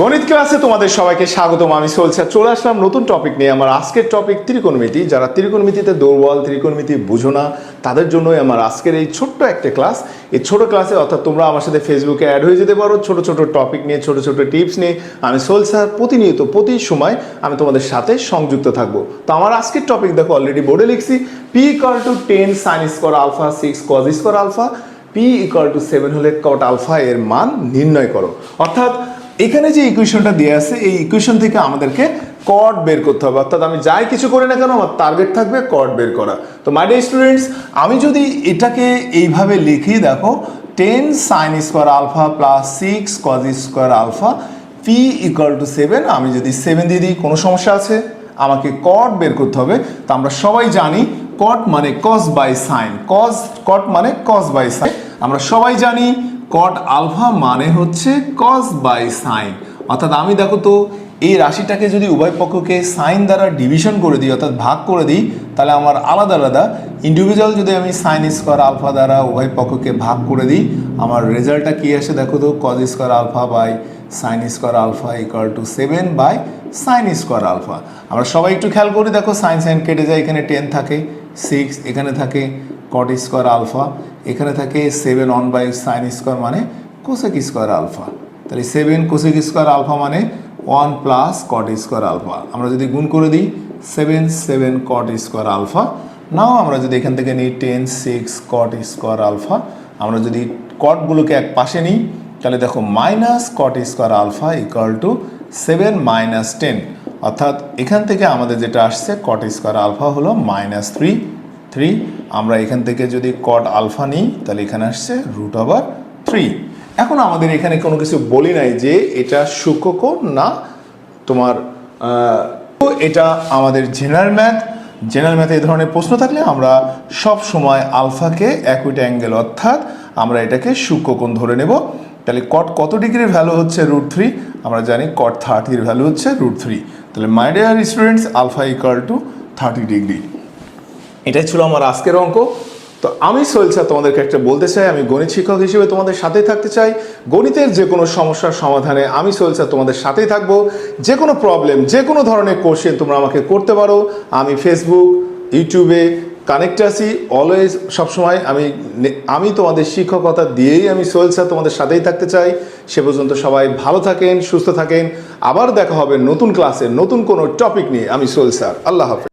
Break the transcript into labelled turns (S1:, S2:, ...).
S1: গণিত ক্লাসে তোমাদের সবাইকে স্বাগতম। আমি সোহেল চলে আসলাম নতুন টপিক নিয়ে। আমার আজকের টপিক ত্রিকোণমিতি। যারা ত্রিকোণমিতিতে দুর্বল, ত্রিকোণমিতি বুঝো না, তাদের জন্যই আমার আজকের এই ছোট্ট একটা ক্লাস। এই ছোট ক্লাসে অর্থাৎ তোমরা আমার সাথে ফেসবুকে অ্যাড হয়ে যেতে পারো। ছোট ছোট টপিক নিয়ে, ছোট ছোট টিপস নিয়ে আমি সোহেল স্যার প্রতিনিয়ত প্রতি সময় আমি তোমাদের সাথে সংযুক্ত থাকবো। তো আমার আজকের টপিক দেখো, অলরেডি বোর্ডে লিখছি। P equal to 10 sine square alpha 6 cos square alpha, p equal to 7 হলে কট আলফা এর মান নির্ণয় করো। অর্থাৎ এখানে যে ইকুয়েশনটা দেওয়া আছে, এই ইকুয়েশন থেকে আমাদেরকে কট বের করতে হবে। অর্থাৎ আমি যাই কিছু করি না কেন, আমার টার্গেট থাকবে কট বের করা। তো মাই ডিয়ার স্টুডেন্টস, আমি যদি এটাকে এইভাবে লিখি, দেখো 10 sine square alpha plus 6 cos square alpha p equal to 7, আমি যদি 7 দিয়ে দিই, কোনো সমস্যা আছে? আমাকে কট বের করতে হবে। তো আমরা সবাই জানি কট মানে কস বাই সাইন, কট মানে কস বাই সাইন। আমরা সবাই জানি কট আলফা মানে হচ্ছে কস বাই সাইন। অর্থাৎ আমি দেখো তো এই রাশিটাকে যদি উভয় পক্ষকে সাইন দ্বারা ডিভিশন করে দিই, অর্থাৎ ভাগ করে দিই, তাহলে আমার আলাদা আলাদা ইন্ডিভিজুয়াল যদি আমি সাইন স্কোয়ার আলফা দ্বারা উভয় পক্ষকে ভাগ করে দিই, আমার রেজাল্টটা কী আসে দেখো তো, cos square alpha by sine square alpha equal to 7 by sine square alpha. আমরা সবাই একটু খেয়াল করি, দেখো সাইন সাইন কেটে যায়, এখানে 10 থাকে, 6 এখানে থাকে কট স্কোয়ার আলফা, এখানে থাকে 7 অন বাই সাইন স্কোয়ার মানে কোসেক স্কোয়ার আলফা। তাহলে 7 কোসেক স্কোয়ার আলফা মানে 1 প্লাস কট স্কোয়ার আলফা। আমরা যদি গুণ করে দিই 7 কট স্কোয়ার আলফা। নাও আমরা যদি এখান থেকে নিই 10 6 কট স্কোয়ার আলফা, আমরা যদি কটগুলোকে এক পাশে নিই, তাহলে দেখো minus cot square alpha equal to 7 minus 10। অর্থাৎ এখান থেকে আমাদের যেটা আসছে কট স্কোয়ার আলফা হলো মাইনাস 3। আমরা এখান থেকে যদি কট আলফা নিই, তাহলে এখানে আসছে √3। এখন আমাদের এখানে কোনো কিছু বলি নাই যে এটা সূক্ষ্মকোণ না তোমার, এটা আমাদের জেনারেল ম্যাথে এই ধরনের প্রশ্ন থাকলে আমরা সব সময় আলফাকে অ্যাকুইট অ্যাঙ্গেল, অর্থাৎ আমরা এটাকে সূক্ষ্মকোণ ধরে নেব। তাহলে কট কত ডিগ্রির ভ্যালু হচ্ছে √3, আমরা জানি কট 30 এর ভ্যালু হচ্ছে √3। তাহলে my dear students, alpha equal to 30 degree. এটাই ছিল আমার আজকের অঙ্ক। তো আমি সোহেল স্যার তোমাদেরকে একটা বলতে চাই, আমি গণিত শিক্ষক হিসেবে তোমাদের সাথেই থাকতে চাই। গণিতের যে কোনো সমস্যার সমাধানে আমি সোহেল স্যার তোমাদের সাথেই থাকবো। যে কোনো প্রবলেম, যে কোনো ধরনের কোশ্চেন তোমরা আমাকে করতে পারো। আমি ফেসবুক, ইউটিউবে কানেক্ট আছি অলওয়েজ, সবসময়। আমি তোমাদের শিক্ষকতা দিয়েই আমি সোহেল স্যার তোমাদের সাথেই থাকতে চাই। সে পর্যন্ত সবাই ভালো থাকেন, সুস্থ থাকেন। আবার দেখা হবে নতুন ক্লাসে নতুন কোনো টপিক নিয়ে। আমি সোহেল স্যার, আল্লাহ হাফেজ।